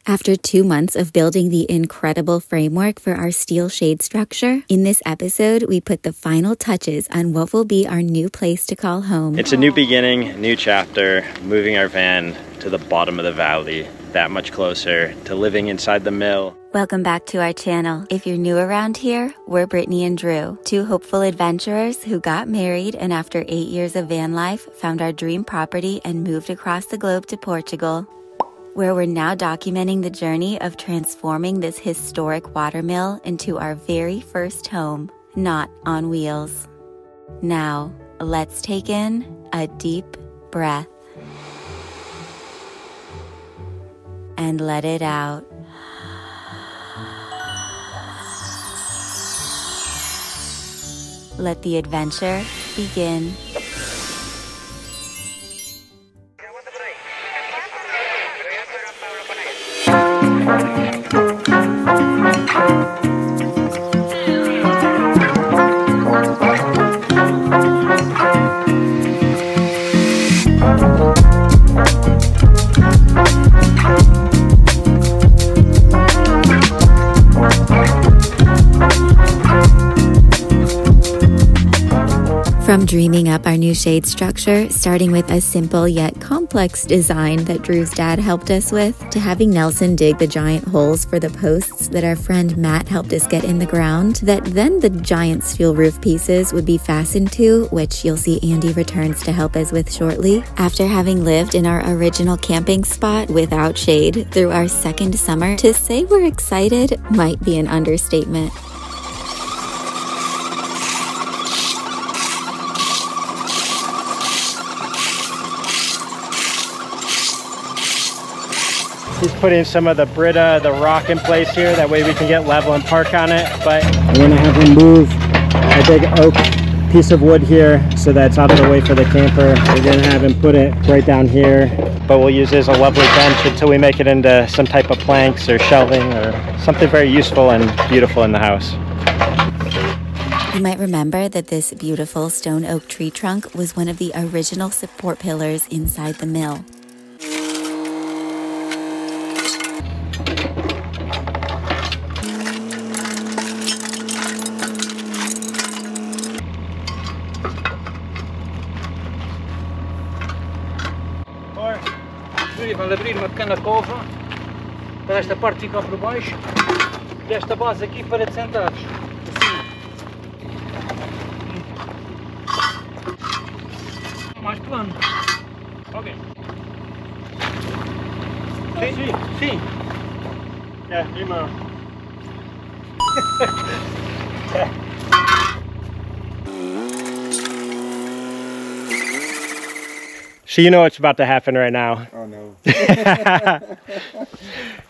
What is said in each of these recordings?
After 2 months of building the incredible framework for our steel shade structure, in this episode, we put the final touches on what will be our new place to call home. It's a new beginning, a new chapter, moving our van to the bottom of the valley, that much closer to living inside the mill. Welcome back to our channel. If you're new around here, we're Brittany and Drew, two hopeful adventurers who got married and after 8 years of van life, found our dream property and moved across the globe to Portugal, where we're now documenting the journey of transforming this historic watermill into our very first home, not on wheels. Now, let's take in a deep breath and let it out. Let the adventure begin. From dreaming up our new shade structure, starting with a simple yet complex design that Drew's dad helped us with, to having Nelson dig the giant holes for the posts that our friend Matt helped us get in the ground, that then the giant steel roof pieces would be fastened to, which you'll see Andy returns to help us with shortly. After having lived in our original camping spot without shade through our second summer, to say we're excited might be an understatement. He's putting some of the Brita, the rock in place here, that way we can get level and park on it. But I'm gonna have him move a big oak piece of wood here so that's out of the way for the camper. We're gonna have him put it right down here, but we'll use it as a lovely bench until we make it into some type of planks or shelving or something very useful and beautiful in the house. You might remember that this beautiful stone oak tree trunk was one of the original support pillars inside the mill. Vale abrir uma pequena cova para esta parte ficar por baixo e esta base aqui para te sentares assim. Mais plano. Ok. Sim, sim. Yeah, emo. So you know what's about to happen right now. Oh no.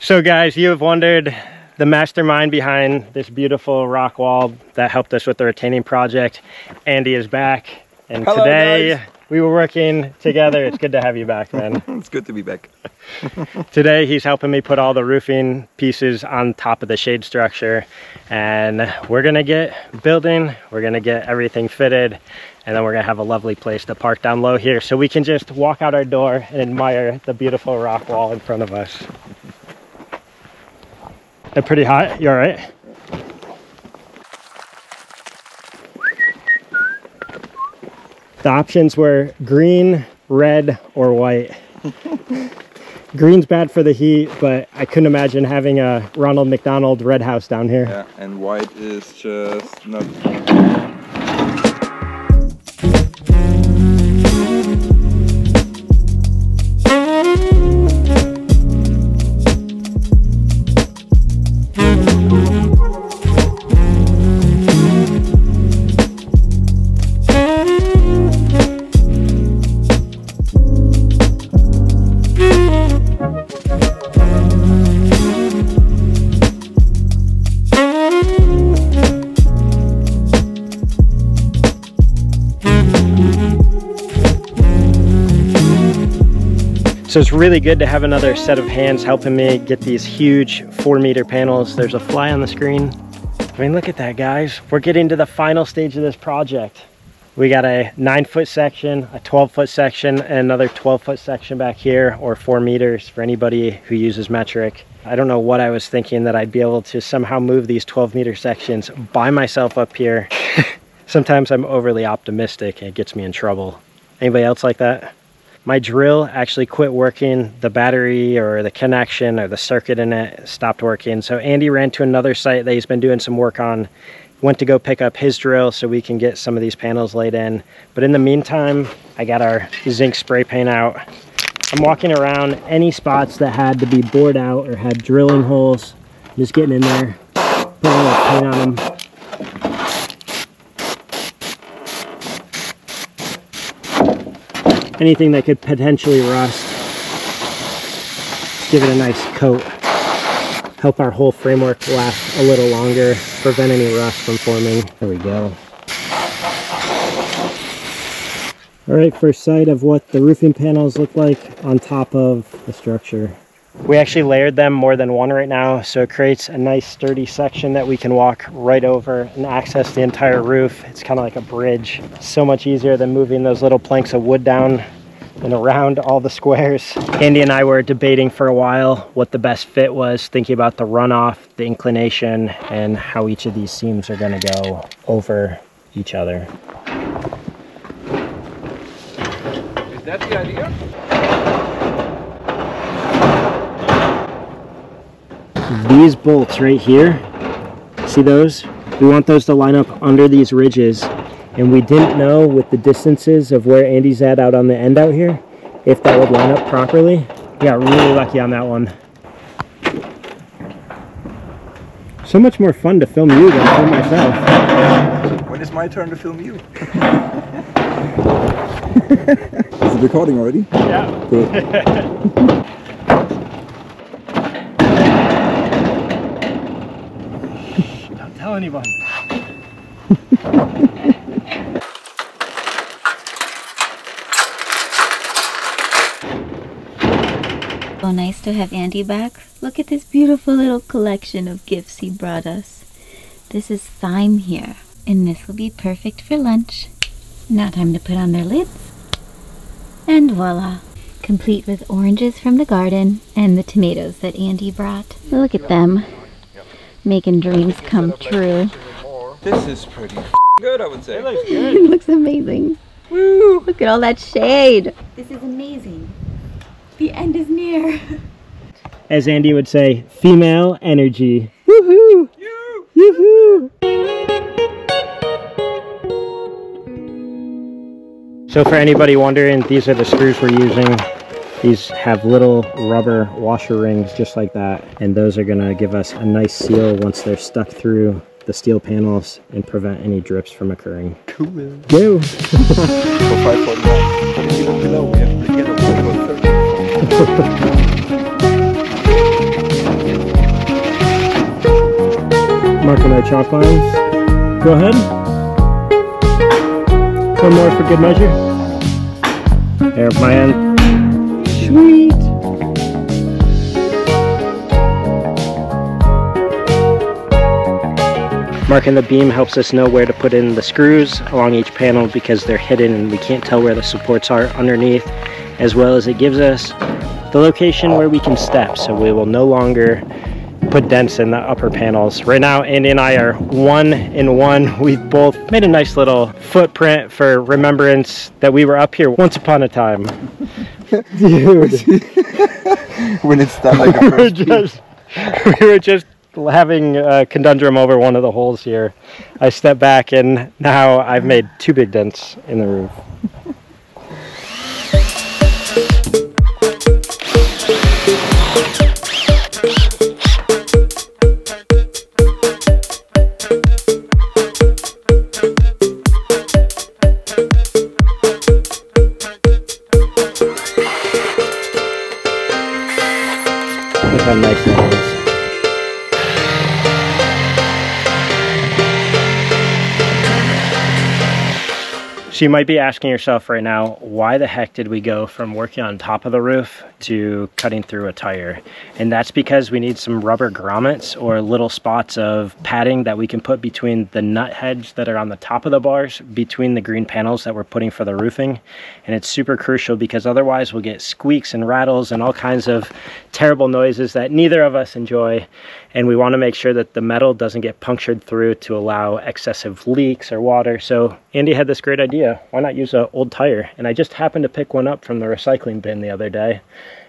So guys, you have wondered the mastermind behind this beautiful rock wall that helped us with the retaining project. Andy is back, and hello, today guys. We were working together. It's good to have you back, man. It's good to be back. Today he's helping me put all the roofing pieces on top of the shade structure, and we're gonna get building, we're gonna get everything fitted, and then we're gonna have a lovely place to park down low here so we can just walk out our door and admire the beautiful rock wall in front of us. They're pretty hot. You all right? The options were green, red, or white. Green's bad for the heat, but I couldn't imagine having a Ronald McDonald red house down here. Yeah, and white is just not... So it's really good to have another set of hands helping me get these huge 4-meter panels. There's a fly on the screen. I mean, look at that, guys. We're getting to the final stage of this project. We got a 9-foot section, a 12-foot section, and another 12-foot section back here, or 4 meters for anybody who uses metric. I don't know what I was thinking, that I'd be able to somehow move these 12-meter sections by myself up here. Sometimes I'm overly optimistic and it gets me in trouble. Anybody else like that? My drill actually quit working. The battery or the connection or the circuit in it stopped working. So Andy ran to another site that he's been doing some work on. Went to go pick up his drill so we can get some of these panels laid in. But in the meantime, I got our zinc spray paint out. I'm walking around any spots that had to be bored out or had drilling holes, just getting in there, putting a little paint on them. Anything that could potentially rust, give it a nice coat. Help our whole framework last a little longer, prevent any rust from forming. There we go. All right, first sight of what the roofing panels look like on top of the structure. We actually layered them more than one right now, so it creates a nice sturdy section that we can walk right over and access the entire roof. It's kind of like a bridge. So much easier than moving those little planks of wood down and around all the squares. Andy and I were debating for a while what the best fit was, thinking about the runoff, the inclination, and how each of these seams are going to go over each other. Is that the idea? These bolts right here, see those? We want those to line up under these ridges. And we didn't know with the distances of where Andy's at out on the end out here, if that would line up properly. We got really lucky on that one. So much more fun to film you than film myself. When is my turn to film you? Is it recording already? Yeah. Cool. Don't tell anyone. So nice to have Andy back. Look at this beautiful little collection of gifts he brought us. This is thyme here, and this will be perfect for lunch. Now time to put on their lids. And voila, complete with oranges from the garden and the tomatoes that Andy brought. Look at them, making dreams come true. This is pretty good, I would say. It looks good. It looks amazing. Woo! Look at all that shade. This is amazing. The end is near. As Andy would say, female energy. Woohoo! Yoo-hoo! So for anybody wondering, these are the screws we're using. These have little rubber washer rings just like that, and those are gonna give us a nice seal once they're stuck through the steel panels and prevent any drips from occurring. Cool. Go! For 549. If you look below, we have the yellow one for 30. Marking our chalk lines. Go ahead. One more for good measure. There, my end. Sweet! Marking the beam helps us know where to put in the screws along each panel because they're hidden and we can't tell where the supports are underneath, as well as it gives us the location where we can step, so we will no longer put dents in the upper panels. Right now, Andy and I are 1 in 1. We've both made a nice little footprint for remembrance that we were up here once upon a time. Dude. When it's done like a first we were just having a conundrum over one of the holes here. I stepped back and now I've made 2 big dents in the roof. Look how nice that is. So you might be asking yourself right now, why the heck did we go from working on top of the roof to cutting through a tire? And that's because we need some rubber grommets or little spots of padding that we can put between the nut heads that are on the top of the bars, between the green panels that we're putting for the roofing. And it's super crucial because otherwise we'll get squeaks and rattles and all kinds of terrible noises that neither of us enjoy. And we want to make sure that the metal doesn't get punctured through to allow excessive leaks or water. So Andy had this great idea. Why not use an old tire? And I just happened to pick one up from the recycling bin the other day.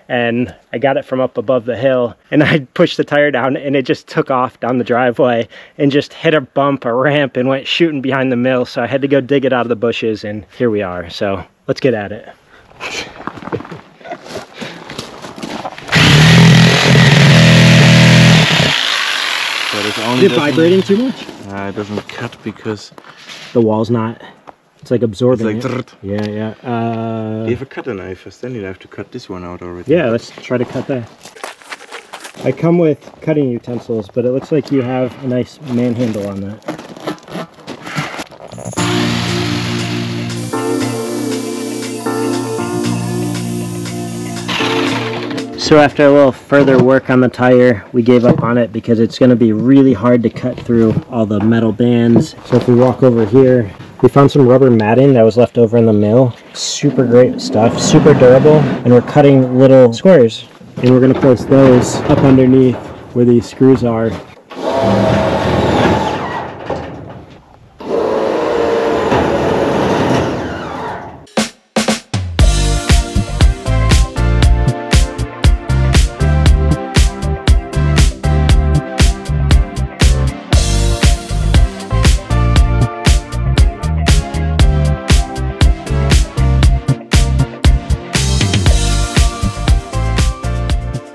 And I got it from up above the hill, and I pushed the tire down and it just took off down the driveway and just hit a bump, a ramp, and went shooting behind the mill. So I had to go dig it out of the bushes, and here we are. So let's get at it. Is it vibrating too much? It doesn't cut because the wall's not. It's like absorbing. It's like it. Yeah. Do you have a cutter knife? Then you have to cut this one out already. Yeah, let's try to cut that. I come with cutting utensils, but it looks like you have a nice manhandle on that. So after a little further work on the tire, we gave up on it because it's going to be really hard to cut through all the metal bands. So if we walk over here, we found some rubber matting that was left over in the mill. Super great stuff, super durable. And we're cutting little squares. And we're going to place those up underneath where these screws are.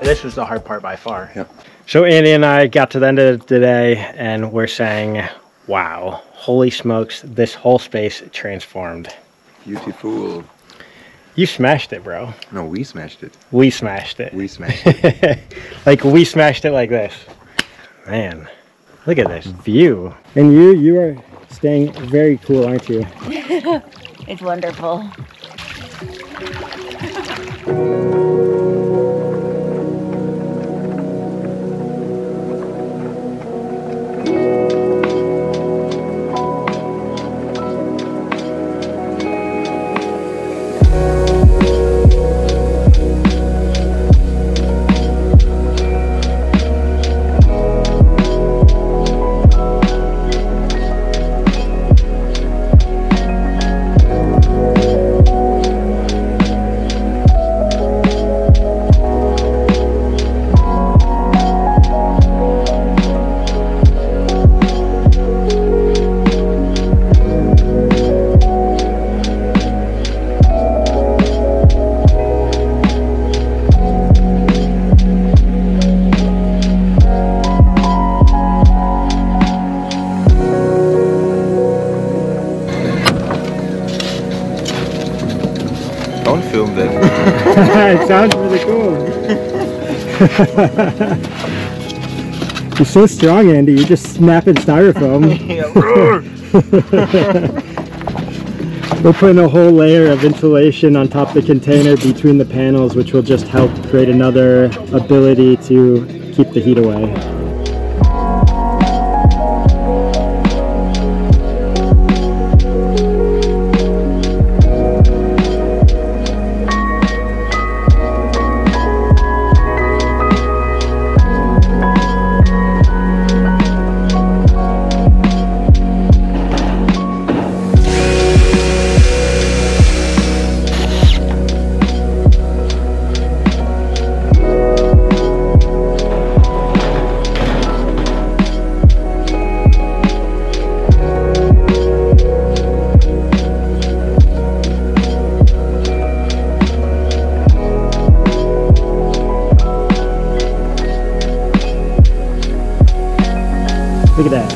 This was the hard part by far. Yep. So Andy and I got to the end of the day and we're saying, wow, holy smokes, this whole space transformed. Beautiful. You smashed it, bro. No, we smashed it. We smashed it. We smashed it. Like we smashed it like this. Man, look at this view. And you are staying very cool, aren't you? It's wonderful. Don't film that. It sounds really cool. You're so strong, Andy. You're just snapping styrofoam. We're putting a whole layer of insulation on top of the container between the panels, which will just help create another ability to keep the heat away. Look at that.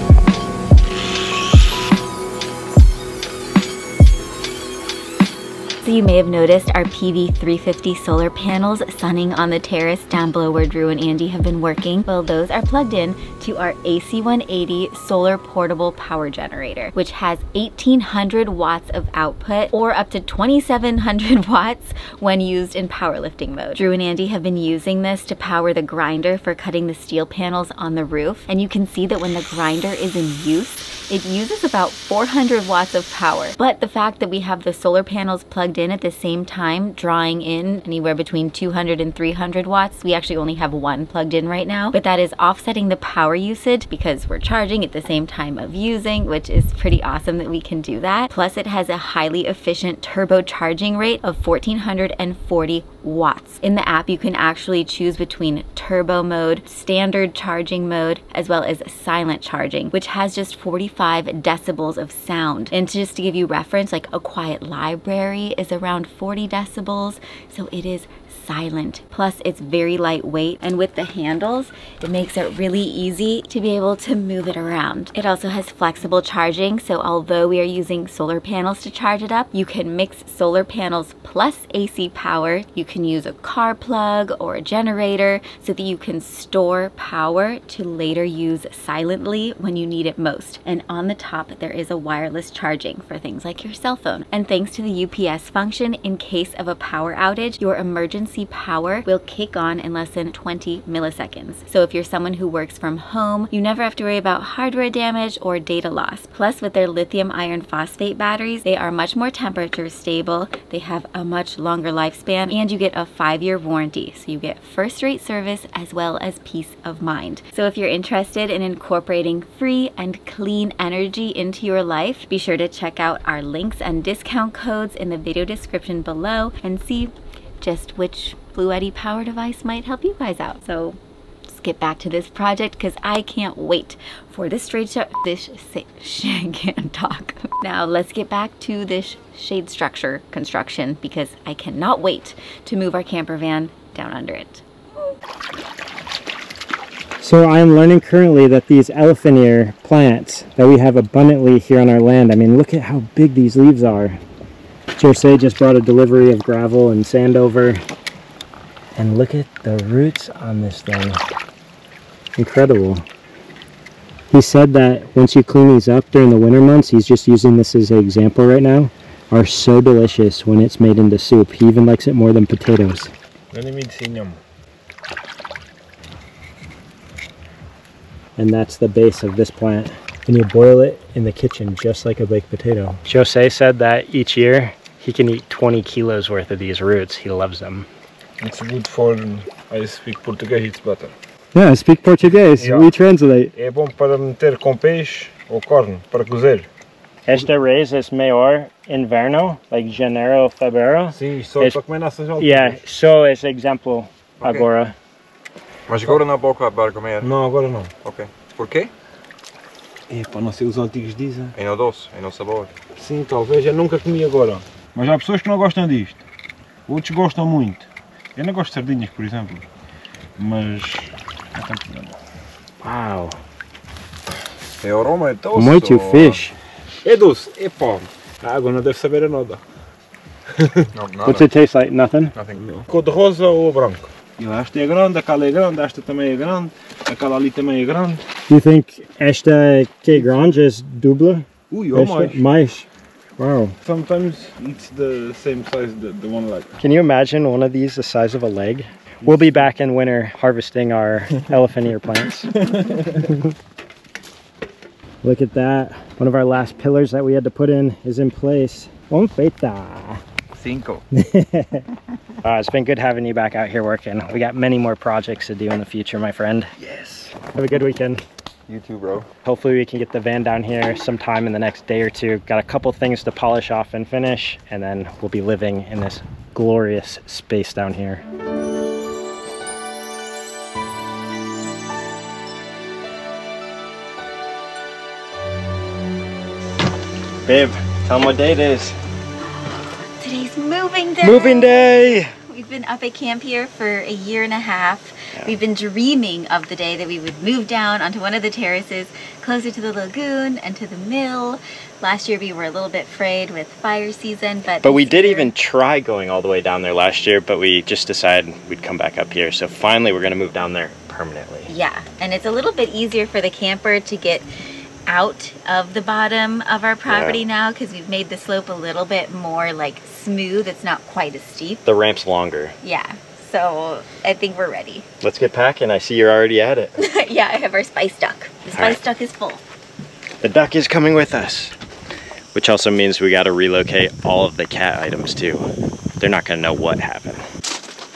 So you may have noticed our PV350 solar panels sunning on the terrace down below where Drew and Andy have been working. Well, those are plugged in to our AC180 solar portable power generator, which has 1800 watts of output or up to 2700 watts when used in powerlifting mode. Drew and Andy have been using this to power the grinder for cutting the steel panels on the roof, and you can see that when the grinder is in use, it uses about 400 watts of power. But the fact that we have the solar panels plugged in at the same time, drawing in anywhere between 200 and 300 watts, we actually only have one plugged in right now, but that is offsetting the power usage because we're charging at the same time of using, which is pretty awesome that we can do that. Plus it has a highly efficient turbocharging rate of 1440 watts. In the app, you can actually choose between turbo mode, standard charging mode, as well as silent charging, which has just 45 decibels of sound. And just to give you reference, like a quiet library is around 40 decibels, so it is silent. Plus it's very lightweight, and with the handles it makes it really easy to be able to move it around. It also has flexible charging, so although we are using solar panels to charge it up, you can mix solar panels plus AC power. You can use a car plug or a generator so that you can store power to later use silently when you need it most. And on the top there is a wireless charging for things like your cell phone. And thanks to the UPS function, in case of a power outage, your emergency power will kick on in less than 20 milliseconds. So if you're someone who works from home, you never have to worry about hardware damage or data loss. Plus with their lithium iron phosphate batteries, they are much more temperature stable, they have a much longer lifespan, and you get a 5-year warranty. So you get first-rate service as well as peace of mind. So if you're interested in incorporating free and clean energy into your life, be sure to check out our links and discount codes in the video description below and see just which BLUETTI power device might help you guys out. So let's get back to this project because I can't wait for this can't talk. Now let's get back to this shade structure construction because I cannot wait to move our camper van down under it. So I am learning currently that these elephant ear plants that we have abundantly here on our land, I mean, look at how big these leaves are. Jose just brought a delivery of gravel and sand over, and look at the roots on this thing. Incredible. He said that once you clean these up during the winter months, he's just using this as an example right now, are so delicious when it's made into soup. He even likes it more than potatoes. And that's the base of this plant. And you boil it in the kitchen just like a baked potato. Jose said that each year he can eat 20 kilos worth of these roots. He loves them. It's good for, I speak Portuguese, it's better. Yeah, I speak Portuguese. Yeah. We translate. É bom para meter com peixe ou carne, para cozer. Esta raíz es mejor inverno, like janeiro, fevereiro. Sim, só para comer nessas alturas. Yeah, so es exemplo agora. Mas agora não pode para comer? Não, agora não. Ok. Por quê? É para não ser os antigos dizem. É no doce, é no sabor. Sim, talvez. Eu nunca comi agora. Mas há pessoas que não gostam disto. Outros gostam muito. Eu não gosto de sardinhas, por exemplo. Mas não tem problema. Wow. É aroma, é doce. Muito fish. É doce, é pobre. A água não deve saber a nada. Não, nada. What's it taste like? Nothing? Nothing. Cor de rosa ou branco? Esta é grande, aquela é grande, esta também é grande, aquela ali também é grande. Do you think esta que é grande is dupla? Ui, ou mais. Mais. Wow. Sometimes it's the same size, the one like. Can you imagine one of these the size of a leg? We'll be back in winter harvesting our elephant ear plants. Look at that. One of our last pillars that we had to put in is in place. Un feita. 5. It's been good having you back out here working. We got many more projects to do in the future, my friend. Yes. Have a good weekend. You too, bro. Hopefully we can get the van down here sometime in the next day or two. Got a couple things to polish off and finish, and then we'll be living in this glorious space down here. Babe, tell them what day it is. Today's moving day. Moving day! We've been up at camp here for a year and a half. We've been dreaming of the day that we would move down onto one of the terraces closer to the lagoon and to the mill. Last year we were a little bit afraid with fire season, but we did even try going all the way down there last year, but we just decided we'd come back up here. So finally we're gonna move down there permanently. Yeah, and it's a little bit easier for the camper to get out of the bottom of our property now, because we've made the slope a little bit more like smooth. It's not quite as steep. The ramp's longer. Yeah, so I think we're ready. Let's get packing. I see you're already at it. Yeah, I have our spice duck. The spice duck is full. The duck is coming with us, which also means we got to relocate all of the cat items too. They're not gonna know what happened.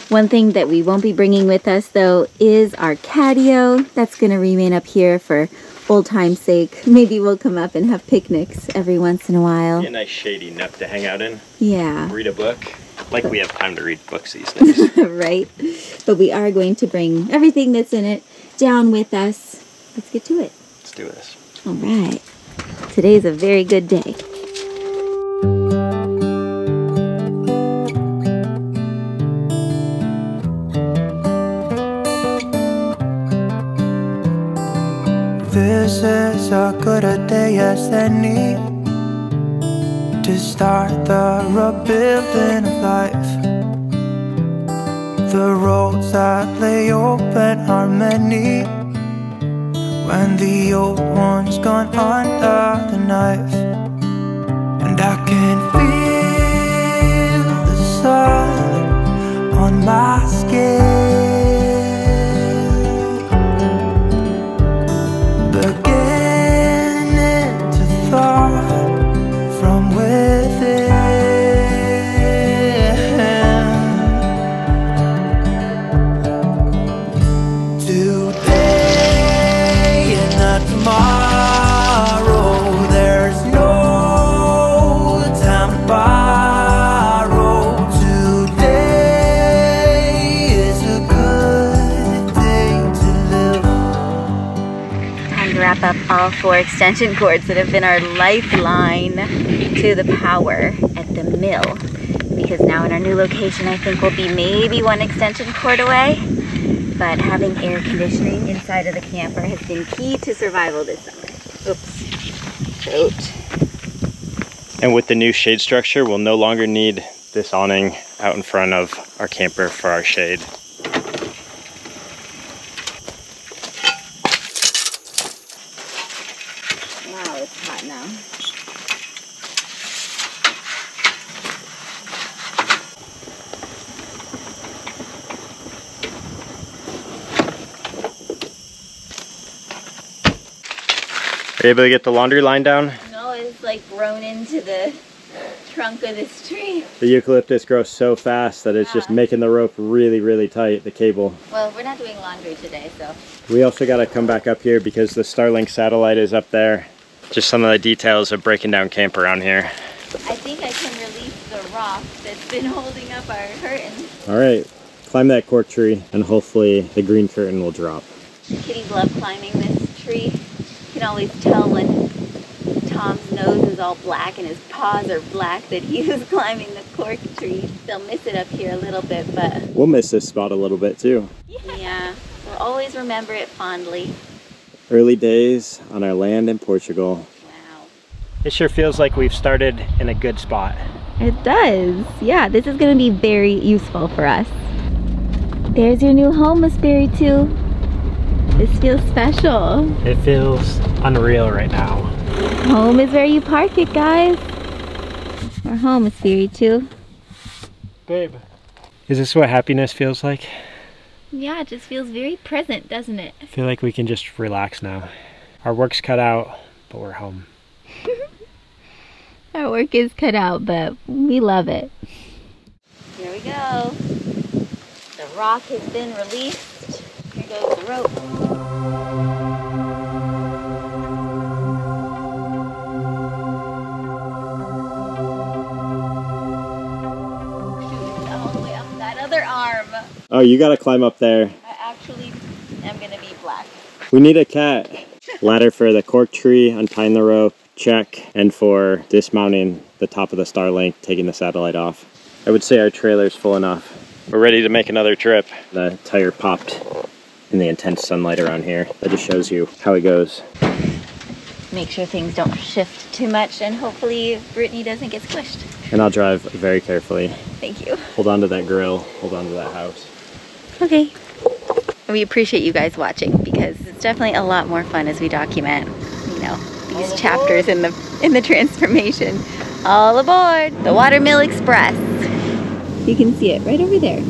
One thing that we won't be bringing with us though is our catio. That's gonna remain up here for old time's sake. Maybe we'll come up and have picnics every once in a while. Be a nice shady nook to hang out in. Yeah. Read a book. Like we have time to read books these days. Right. But we are going to bring everything that's in it down with us. Let's get to it. Let's do this. All right. Today's a very good day. This is as good a day as any to start the rebuilding of life. The roads that lay open are many when the old one's gone under the knife. And I can feel the sun on my skin, from within. Today and not tomorrow, there's no time to borrow. Today is a good day to live. Time to wrap up all 4 extension cords that have been our lifeline to the power at the mill, because now in our new location I think we'll be maybe 1 extension cord away, but having air conditioning inside of the camper has been key to survival this summer. Oops. Throat. And with the new shade structure, we'll no longer need this awning out in front of our camper for our shade. Wow, it's hot now. Are you able to get the laundry line down? No, it's like grown into the trunk of this tree. The eucalyptus grows so fast that it's just making the rope really, really tight, the cable. Well, we're not doing laundry today, so. We also got to come back up here because the Starlink satellite is up there. Just some of the details of breaking down camp around here. I think I can release the rock that's been holding up our curtain. All right, climb that cork tree and hopefully the green curtain will drop. Kitties love climbing this tree. You can always tell when Tom's nose is all black and his paws are black that he was climbing the cork tree. They'll miss it up here a little bit, but... We'll miss this spot a little bit too. Yeah, we'll always remember it fondly. Early days on our land in Portugal. Wow. It sure feels like we've started in a good spot. It does. Yeah, this is going to be very useful for us. There's your new home, Miss Berry 2. This feels special. It feels unreal right now. Home is where you park it, guys. Our home is Berry 2. Babe. Is this what happiness feels like? Yeah, it just feels very present, doesn't it? I feel like we can just relax now. Our work's cut out, but we're home. Our work is cut out, but we love it. Here we go. The rock has been released. Here goes the rope. Shoot, all the way up that other arm. Oh, you gotta climb up there. I actually am gonna be black. We need a cat. Ladder for the cork tree, untying the rope, check. And for dismounting the top of the Starlink, taking the satellite off. I would say our trailer's full enough. We're ready to make another trip. The tire popped in the intense sunlight around here. That just shows you how it goes. Make sure things don't shift too much, and hopefully Brittany doesn't get squished. And I'll drive very carefully. Thank you. Hold on to that grill, hold on to that house. Okay. We appreciate you guys watching, because it's definitely a lot more fun as we document, you know, these chapters in the transformation. All aboard the Watermill Express. You can see it right over there.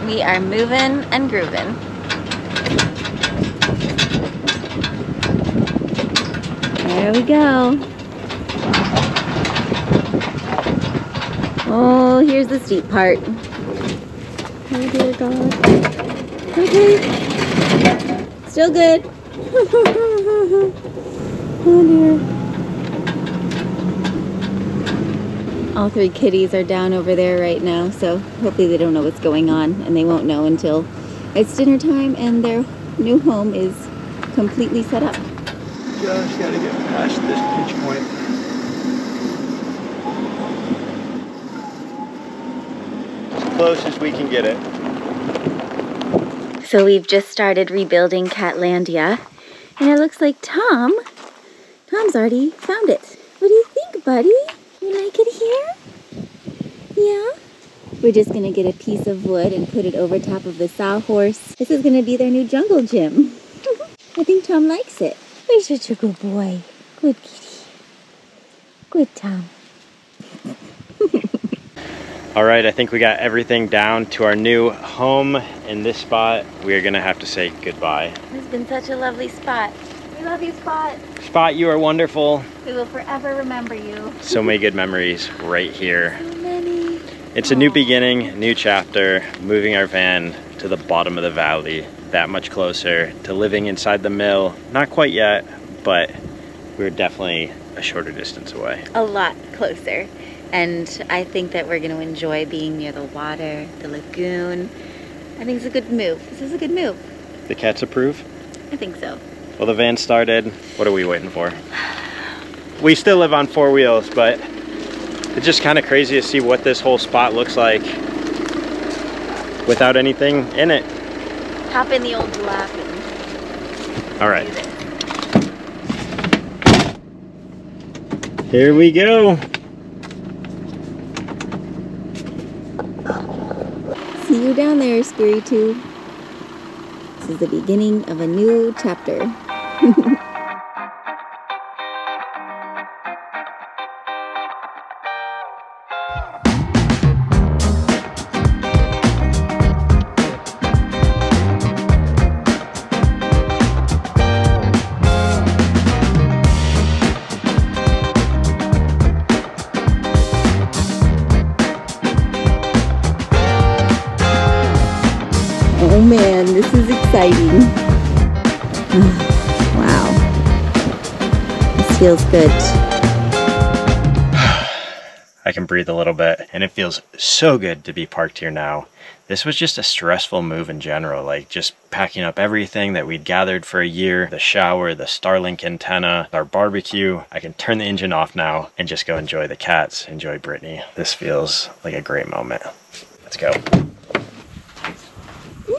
We are moving and grooving. There we go. Oh, here's the steep part. Oh dear God. Okay. Still good. Oh dear. All three kitties are down over there right now, so hopefully they don't know what's going on, and they won't know until it's dinner time and their new home is completely set up. Just gotta get past this pinch point. As close as we can get it. So we've just started rebuilding Catlandia, and it looks like Tom's already found it. What do you think, buddy? You like it here? Yeah? We're just gonna get a piece of wood and put it over top of the sawhorse. This is gonna be their new jungle gym. I think Tom likes it. You're such a good boy. Good kitty. Good Tom. All right, I think we got everything down to our new home. In this spot, we are gonna have to say goodbye. It's been such a lovely spot. We love you, Spot. Spot, you are wonderful. We will forever remember you. So many good memories right here. So many. It's a new beginning, new chapter, moving our van to the bottom of the valley, that much closer to living inside the mill. Not quite yet, but we're definitely a shorter distance away. A lot closer. And I think that we're going to enjoy being near the water, the lagoon. I think it's a good move. This is a good move. The cats approve? I think so. Well, the van started. What are we waiting for? We still live on 4 wheels, but it's just kind of crazy to see what this whole spot looks like without anything in it. Hop in the old lap. All right. Here we go. See you down there, Spiritu. This is the beginning of a new chapter. Oh man, this is exciting. Wow. This feels good. I can breathe a little bit, and it feels so good to be parked here now. This was just a stressful move in general, like just packing up everything that we'd gathered for a year, the shower, the Starlink antenna, our barbecue. I can turn the engine off now and just go enjoy the cats, enjoy Brittany. This feels like a great moment. Let's go.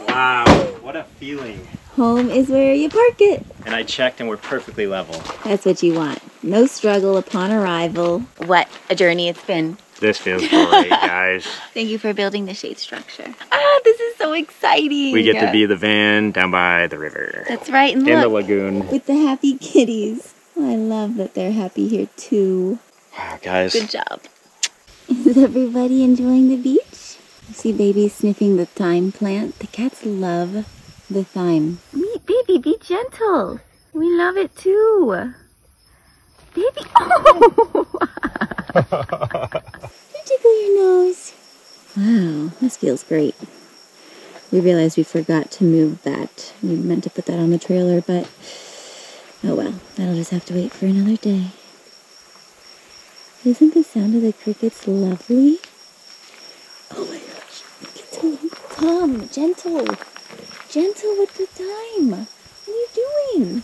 Wow, what a feeling. Home is where you park it. And I checked and we're perfectly level. That's what you want. No struggle upon arrival. What a journey it's been. This feels great, guys. Thank you for building the shade structure. Ah, this is so exciting. We get to be the van down by the river. That's right. And in look, the lagoon. with the happy kitties. Oh, I love that they're happy here too. Wow, guys. Good job. Is everybody enjoying the beach? You see baby sniffing the thyme plant. The cats love the thyme. Baby, be gentle. We love it too. Baby, oh! Tickle your nose. Wow, this feels great. We realized we forgot to move that. We meant to put that on the trailer, but oh well, that'll just have to wait for another day. Isn't the sound of the crickets lovely? Oh my gosh, look at Tom. Tom, gentle. Gentle with the thyme. What are you doing?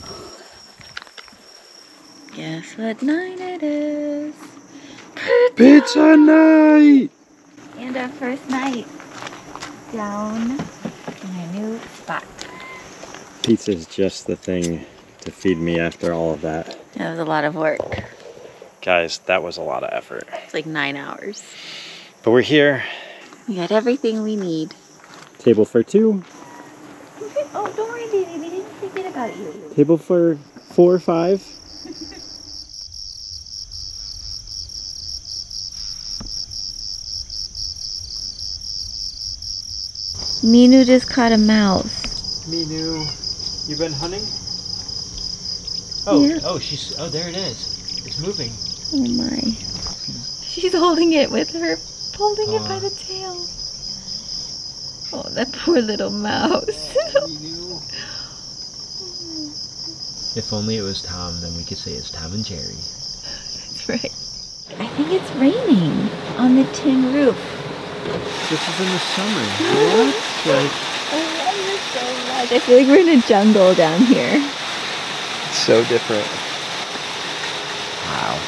Guess what night it is? Pizza night! And our first night down in our new spot. Pizza's just the thing to feed me after all of that. That was a lot of work. Guys, that was a lot of effort. It's like 9 hours. But we're here. We got everything we need. Table for 2. Oh, don't worry, baby. We didn't forget about you. Table for 4 or 5. Minu just caught a mouse. Minu, you been hunting? Oh, Yeah. oh, there it is. It's moving. Oh my. She's holding it with her, holding it by the tail. Oh, that poor little mouse. If only it was Tom, then we could say it's Tom and Jerry. That's right. I think it's raining on the tin roof. This is in the summer. What? Like, I love this so much. I feel like we're in a jungle down here. it's so different. Wow.